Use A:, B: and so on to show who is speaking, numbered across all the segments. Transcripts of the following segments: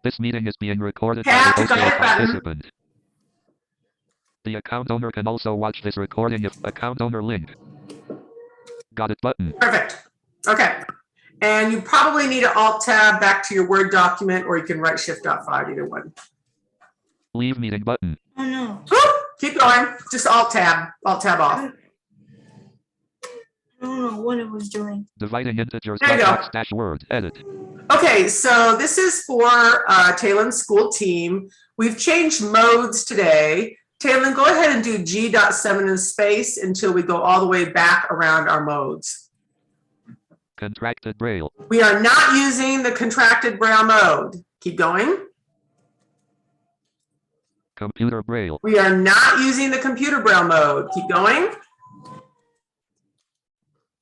A: This meeting is being recorded by
B: Tap
A: the
B: the
A: host or
B: right button.
A: participant. The account owner can also watch this recording if account owner link. Got it button.
B: Perfect. Okay. And you probably need an Alt tab back to your Word document, or you can write Shift F5, either one.
A: Leave meeting button.
C: Oh no.
B: Woo! Keep going. Just Alt tab off.
C: I don't know what it was doing.
A: Dividing integers.
B: There you go.
A: Dash word. Edit.
B: Okay, so this is for Taylor's school team. We've changed modes today. Taylor, go ahead and do G.7 in space until we go all the way back around our modes.
A: Contracted Braille.
B: We are not using the contracted Braille mode. Keep going.
A: Computer Braille.
B: We are not using the computer Braille mode. Keep going.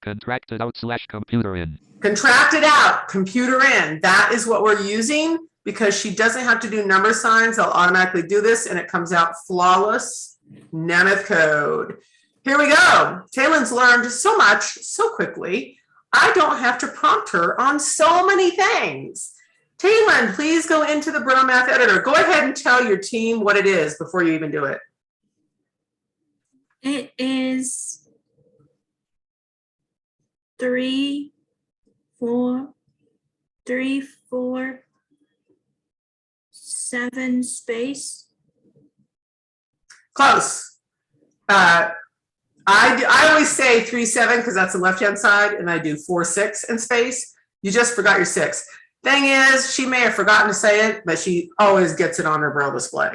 A: Contracted out / computer in.
B: Contracted out, computer in. That is what we're using because she doesn't have to do number signs. I'll automatically do this and it comes out flawless. Nemeth code. Here we go. Taylor's learned so much so quickly. I don't have to prompt her on so many things. Taylor, please go into the Braille Math editor. Go ahead and tell your team what it is before you even do it.
C: It is 3, 4, 7 space.
B: Close. I always say 3, 7 because that's the left-hand side, and I do 4, 6 in space. You just forgot your 6. Thing is, she may have forgotten to say it, but she always gets it on her Braille display.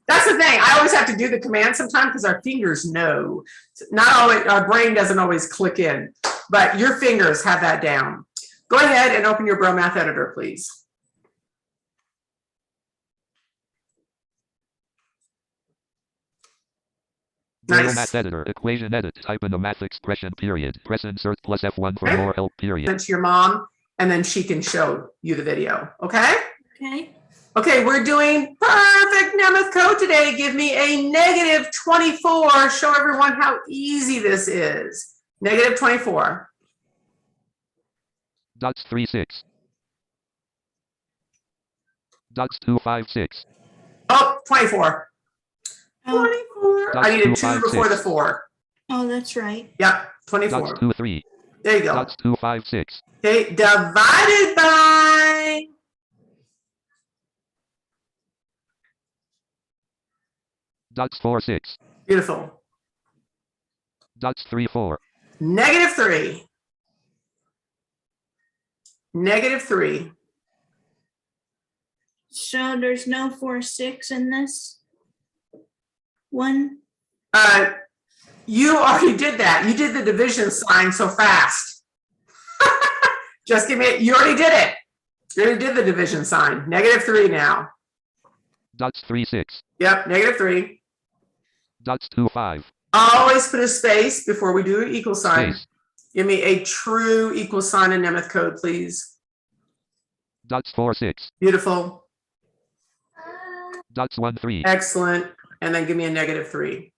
B: That's the thing. I always have to do the command sometimes because our fingers know. Not always, our brain doesn't always click in, but your fingers have that down. Go ahead and open your Braille Math editor, please.
A: Braille
B: Nice.
A: Math editor. Equation edit. Type in a math expression period. Press insert plus F1 for more help period.
B: To your mom, and then she can show you the video. Okay?
C: Okay.
B: Okay, we're doing perfect Nemeth code today. Give me a -24. Show everyone how easy this is. -24.
A: Dots 3, 6. Dots 2, 5, 6.
B: Oh, 24.
C: Oh,
B: 24.
A: Dots
B: I needed
A: 2,
B: 2
A: 5,
B: before
A: 6.
B: the 4.
C: oh, that's right.
B: Yep, 24.
A: Dots 2, 3.
B: There you go.
A: Dots 2, 5, 6.
B: Okay, divided by.
A: Dots 4, 6.
B: Beautiful.
A: Dots 3, 4.
B: -3. -3.
C: So there's no 4, 6 in this one.
B: You already did that. You did the division sign so fast. Just give me, you already did it. You already did the division sign. -3 now.
A: Dots 3, 6.
B: Yep, -3.
A: Dots 2, 5.
B: Always put a space before we do an equal sign.
A: Space.
B: Give me a true equal sign in Nemeth code, please.
A: Dots 4, 6.
B: Beautiful.
A: Dots 1, 3.
B: Excellent. And then give me a -3.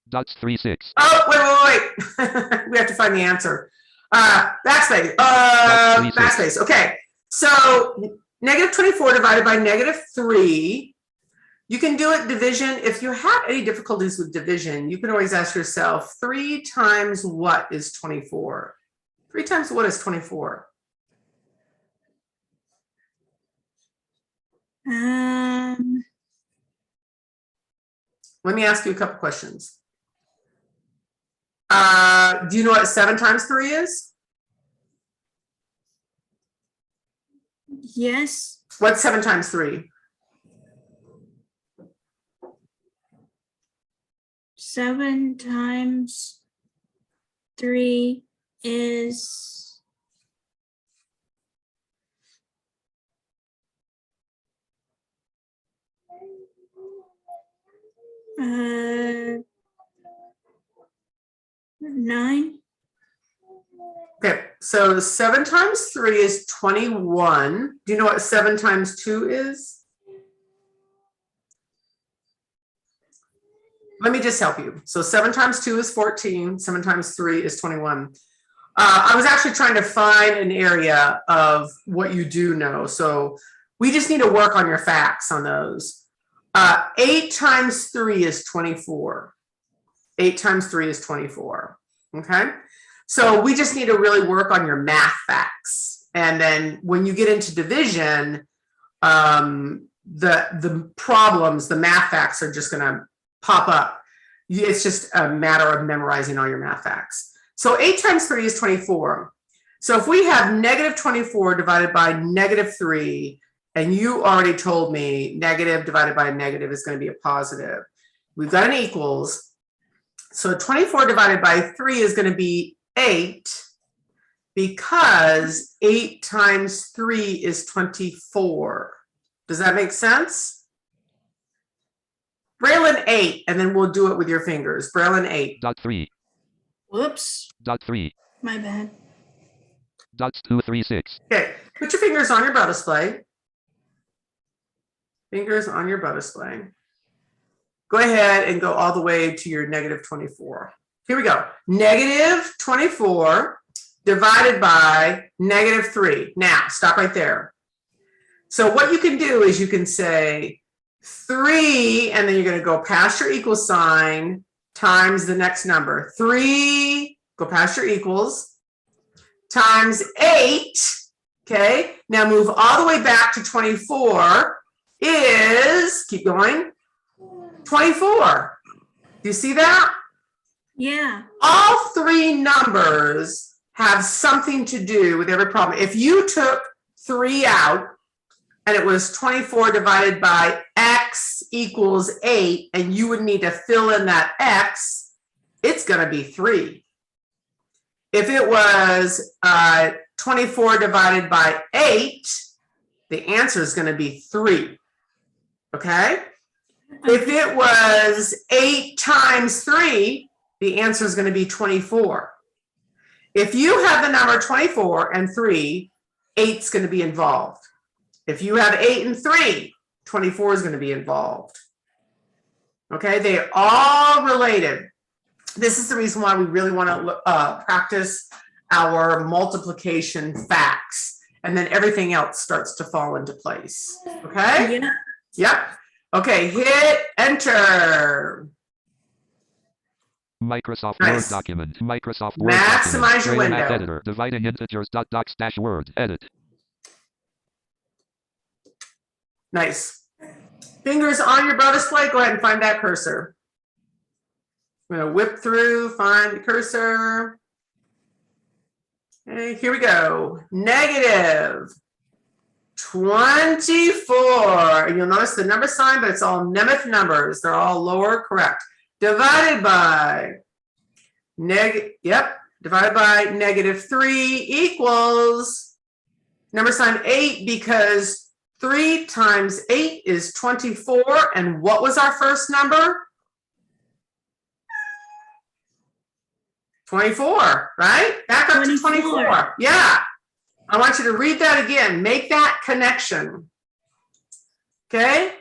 A: Dots 3, 6.
B: Oh, wait. We have to find the answer. Backspace.
A: Dots 3, 6.
B: Backspace. Okay. So -24 divided by -3. You can do it division. If you have any difficulties with division, you can always ask yourself, 3 times what is 24? 3 times what is 24? Let me ask you a couple questions. Do you know what 7 times 3 is?
C: Yes.
B: What's 7 times 3?
C: 7 times 3 is 9.
B: Okay, so 7 times 3 is 21. Do you know what 7 times 2 is? Let me just help you. So 7 times 2 is 14. 7 times 3 is 21. I was actually trying to find an area of what you do know. So we just need to work on your facts on those. 8 times 3 is 24. 8 times 3 is 24. Okay. So we just need to really work on your math facts. And then when you get into division, the problems, the math facts are just going to pop up. It's just a matter of memorizing all your math facts. So 8 times 3 is 24. So if we have negative 24 divided by negative 3, and you already told me negative divided by negative is going to be a positive. We've got an equals. So 24 divided by 3 is going to be 8, because 8 times 3 is 24. Does that make sense? Braille in 8, and then we'll do it with your fingers. Braille in 8.
A: Dot 3.
C: Whoops,
A: Dot 3.
C: my bad.
A: Dots 2, 3, 6.
B: Okay, put your fingers on your Braille display. Fingers on your Braille display. Go ahead and go all the way to your negative 24. Here we go. Negative 24 divided by negative 3. Now, stop right there. So what you can do is you can say 3, and then you're going to go past your equal sign times the next number. 3, go past your equals, times 8. Okay, now move all the way back to 24 is, keep going, 24. Do you see that?
C: Yeah.
B: All 3 numbers have something to do with every problem. If you took 3 out and it was 24 divided by x equals 8, and you would need to fill in that x, it's going to be 3. If it was 24 divided by 8, the answer is going to be 3. Okay? If it was 8 times 3, the answer is going to be 24. If you have the number 24 and 3, 8's going to be involved. If you have 8 and 3, 24 is going to be involved. Okay, they're all related. This is the reason why we really want to practice our multiplication facts, and then everything else starts to fall into place. Okay?
C: Yeah.
B: Yep. Okay, hit enter.
A: Microsoft
B: Nice.
A: Word document. Microsoft Word
B: Maximize
A: document.
B: your
A: Braille Math
B: window.
A: editor. Dividing integers. Docs dash Word. Edit.
B: Nice. Fingers on your Braille display. Go ahead and find that cursor. I'm going to whip through, find the cursor. Okay, here we go. Negative 24. You'll notice the number sign, but it's all Nemeth numbers. They're all lower, correct. Divided by divided by negative 3 equals number sign 8, because 3 times 8 is 24. And what was our first number? 24, right? Back up to 24. Yeah. I want you to read that again. Make that connection. Okay?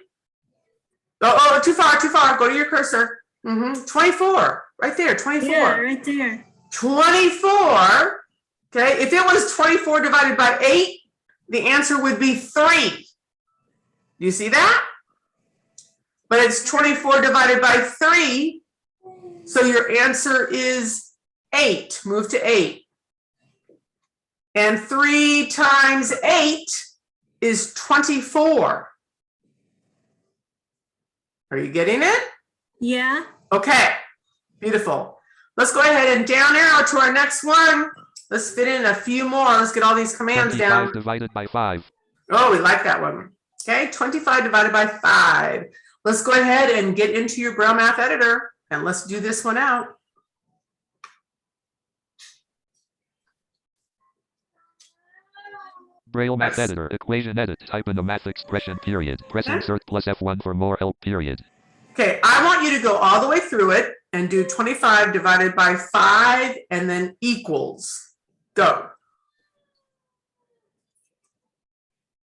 B: Oh, too far, too far. Go to your cursor. 24, right there, 24.
C: Yeah, right there.
B: 24, okay? If it was 24 divided by 8, the answer would be 3. Do you see that? But it's 24 divided by 3, so your answer is 8. Move to 8. And 3 times 8 is 24. Are you getting it?
C: Yeah.
B: Okay, beautiful. Let's go ahead and down arrow to our next one. Let's fit in a few more. Let's get all these commands
A: 25
B: down.
A: divided by 5.
B: Oh, we like that one. Okay, 25 divided by 5. Let's go ahead and get into your Braille Math editor, and let's do this one out.
A: Braille Math
B: Nice.
A: editor. Equation edit. Type in a math expression. Period. Press
B: Okay.
A: insert plus F1 for more help. Period.
B: Okay, I want you to go all the way through it and do 25 divided by 5 and then equals. Go.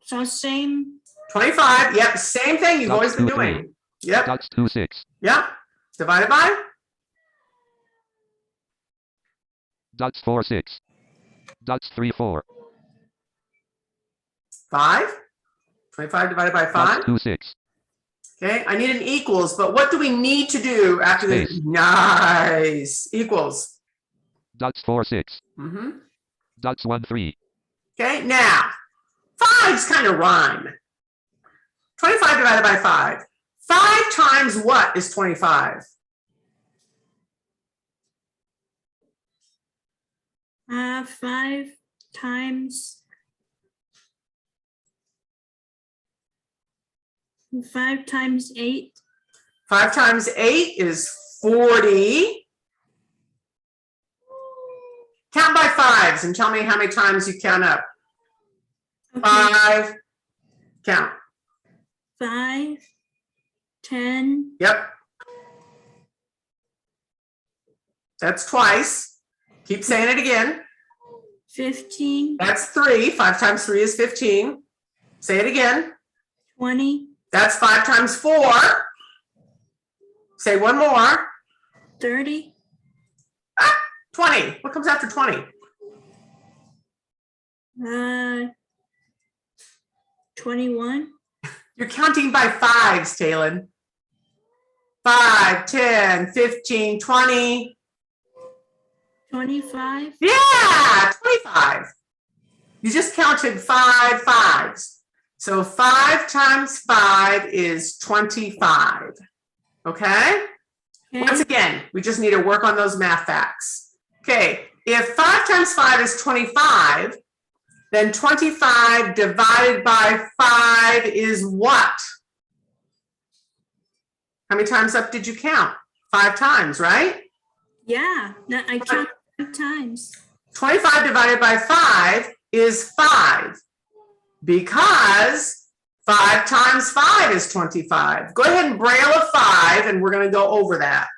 C: So same.
B: 25, yep, same thing you've
A: Dots
B: always been
A: 2, 3.
B: doing. Yep,
A: Dots 2, 6.
B: yep. Divided by?
A: Dots 4, 6. Dots 3, 4.
B: 5. 25 divided by 5.
A: Dots 2, 6.
B: Okay, I need an equals, but what do we need to do after this?
A: Space.
B: Nice. Equals.
A: Dots 4, 6.
B: Mm-hmm.
A: Dots 1, 3.
B: Okay, now, 5's kind of rhyme. 25 divided by 5. 5 times what is 25?
C: 5 times 5 times 8.
B: 5 times 8 is 40. Count by fives and tell me how many times you count up.
C: Okay.
B: 5. Count.
C: 5, 10,
B: Yep. That's twice. Keep saying it again.
C: 15,
B: That's 3. 5 times 3 is 15. Say it again.
C: 20,
B: That's 5 times 4. Say one more.
C: 30,
B: 20. What comes after 20?
C: 21,
B: You're counting by fives, Talon. 5, 10, 15, 20.
C: 25,
B: Yeah, 25. You just counted 5 fives. So 5 times 5 is 25. Okay? Once again, we just need to work on those math facts. Okay, if 5 times 5 is 25, then 25 divided by 5 is what? How many times up did you count? 5 times, right?
C: Yeah, no, I counted 5 times.
B: 25 divided by 5 is 5 because 5 times 5 is 25. Go ahead and braille a 5 and we're going to go over that.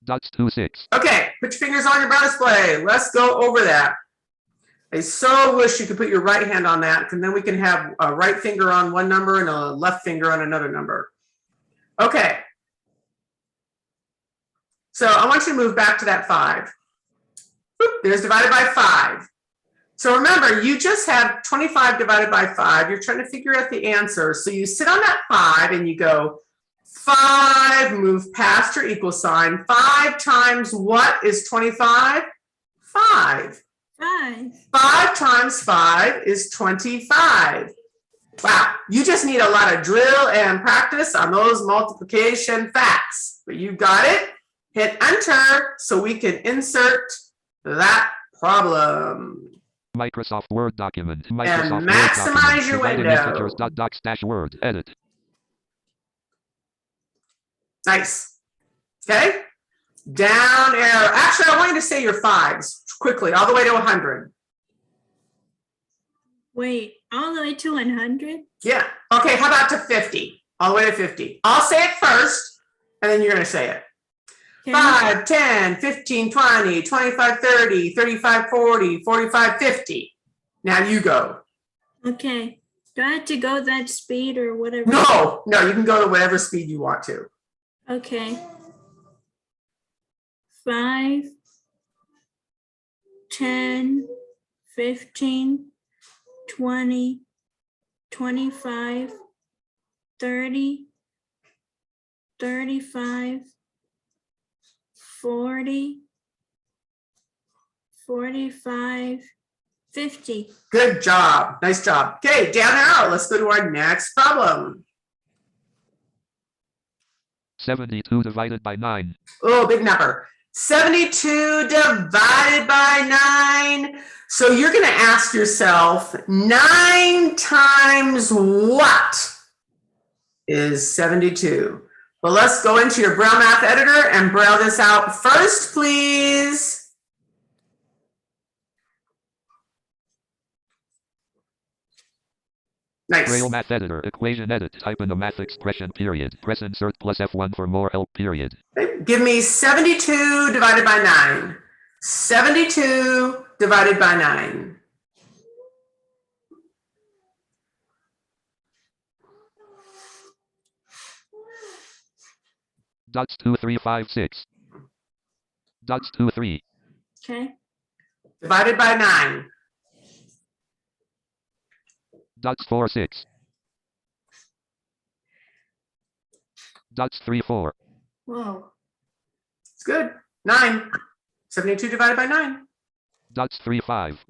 A: Dots 2, 6.
B: Okay, put your fingers on your braille display. Let's go over that. I so wish you could put your right hand on that, and then we can have a right finger on one number and a left finger on another number. Okay. So I want you to move back to that 5. Boop, there's divided by 5. So remember, you just have 25 divided by 5. You're trying to figure out the answer. So you sit on that 5 and you go 5, move past your equal sign. 5 times what is 25? 5.
C: 5.
B: 5 times 5 is 25. Wow, you just need a lot of drill and practice on those multiplication facts. But you got it. Hit enter so we can insert that problem.
A: Microsoft Word document.
B: And
A: Microsoft
B: maximize your
A: Divided
B: window.
A: integers. Docs dash Word. Edit.
B: Nice. Okay. Down arrow. Actually, I want you to say your 5s quickly, all the way to 100.
C: Wait, all the way to 100?
B: Yeah. Okay, how about to 50? All the way to 50. I'll say it first, and then you're going to say it.
C: Okay.
B: 5, 10, 15, 20, 25, 30, 35, 40, 45, 50. Now you go.
C: Okay. Do I have to go that speed or whatever?
B: No, you can go to whatever speed you want to.
C: Okay. 5, 10, 15, 20, 25, 30, 35, 40, 45, 50.
B: Good job. Nice job. Okay, down arrow. Let's go to our next problem.
A: 72 divided by 9.
B: Oh, big number. 72 divided by 9. So you're going to ask yourself, 9 times what is 72? Well, let's go into your Braille Math editor and braille this out first, please. Nice.
A: Braille Math editor. Equation edit. Type in the math expression period. Press insert plus F1 for more help period.
B: Give me 72 divided by 9. 72 divided by 9.
A: Dots 2, 3, 5, 6. Dots 2, 3.
C: Okay.
B: Divided by 9.
A: Dots 4, 6. Dots 3, 4.
C: Whoa.
B: It's good. 9. 72 divided by 9.
A: Dots 3, 5.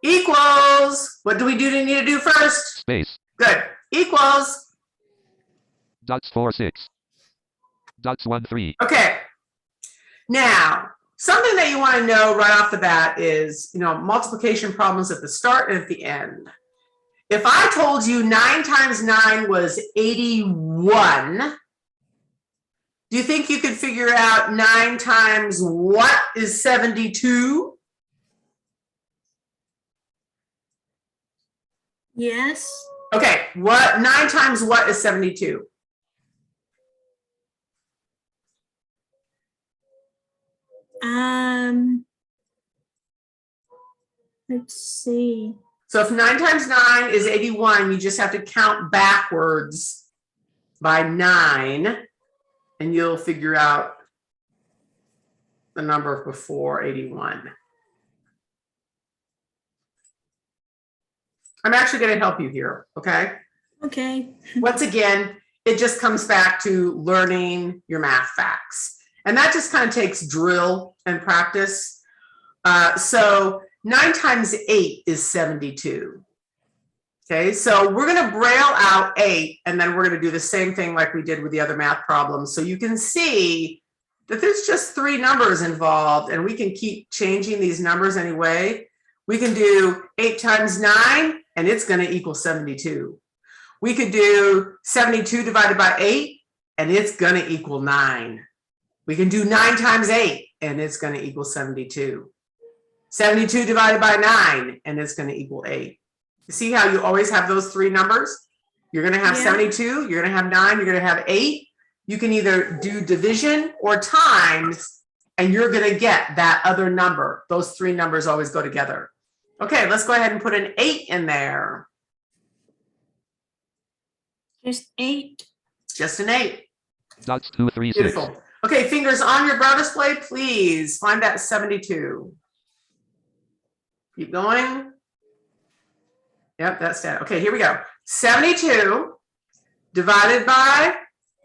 B: Equals. What do we need to do first?
A: Space.
B: Good. Equals.
A: Dots 4, 6. Dots 1, 3.
B: Okay. Now, something that you want to know right off the bat is, multiplication problems at the start and at the end. If I told you 9 times 9 was 81, do you think you could figure out 9 times what is 72?
C: Yes.
B: Okay, 9 times what is 72?
C: Let's see.
B: So if 9 times 9 is 81, you just have to count backwards by 9, and you'll figure out the number before 81. I'm actually going to help you here, okay?
C: Okay.
B: Once again, it just comes back to learning your math facts. And that just kind of takes drill and practice. So 9 times 8 is 72. Okay, so we're going to braille out 8, and then we're going to do the same thing like we did with the other math problems. So you can see that there's just 3 numbers involved, and we can keep changing these numbers anyway. We can do 8 times 9, and it's going to equal 72. We could do 72 divided by 8, and it's going to equal 9. We can do 9 times 8, and it's going to equal 72. 72 divided by 9, and it's going to equal 8. You see how you always have those 3 numbers? You're going to have 72, you're going to have 9, you're going to have 8. You can either do division or times, and you're going to get that other number. Those 3 numbers always go together. Okay, let's go ahead and put an 8 in there.
C: Just 8.
B: Just an 8.
A: Dots 2, 3, 6.
B: Beautiful. Okay, fingers on your Braille display, please. Find that 72. Keep going. Yep, that's that. Okay, here we go. 72 divided by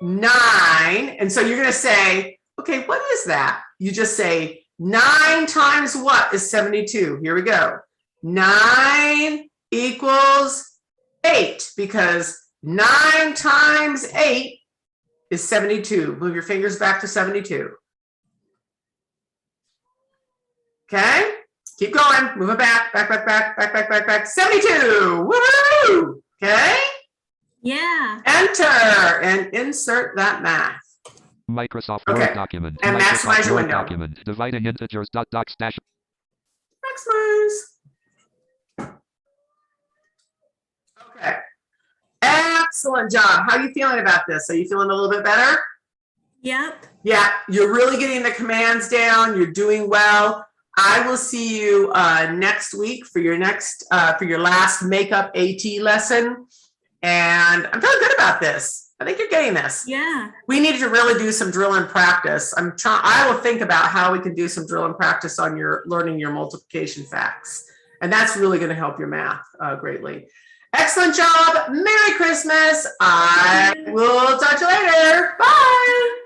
B: 9. And so you're going to say, okay, what is that? You just say 9 times what is 72? Here we go. 9 equals 8, because 9 times 8 is 72. Move your fingers back to 72. Okay? Keep going. Move it back, back. 72. Woohoo! Okay?
C: Yeah.
B: Enter and insert that math.
A: Microsoft
B: Okay.
A: Word document.
B: And
A: Microsoft
B: maximize your
A: Word
B: window.
A: document. Dividing integers. Docs dash.
B: Maximize. Okay. Excellent job. How are you feeling about this? Are you feeling a little bit better?
C: Yep.
B: Yeah, you're really getting the commands down. You're doing well. I will see you next week for your last makeup AT lesson. And I'm feeling good about this. I think you're getting this.
C: Yeah.
B: We need to really do some drill and practice. I will think about how we can do some drill and practice on your learning your multiplication facts. And that's really going to help your math greatly. Excellent job. Merry Christmas. I will talk to you later. Bye.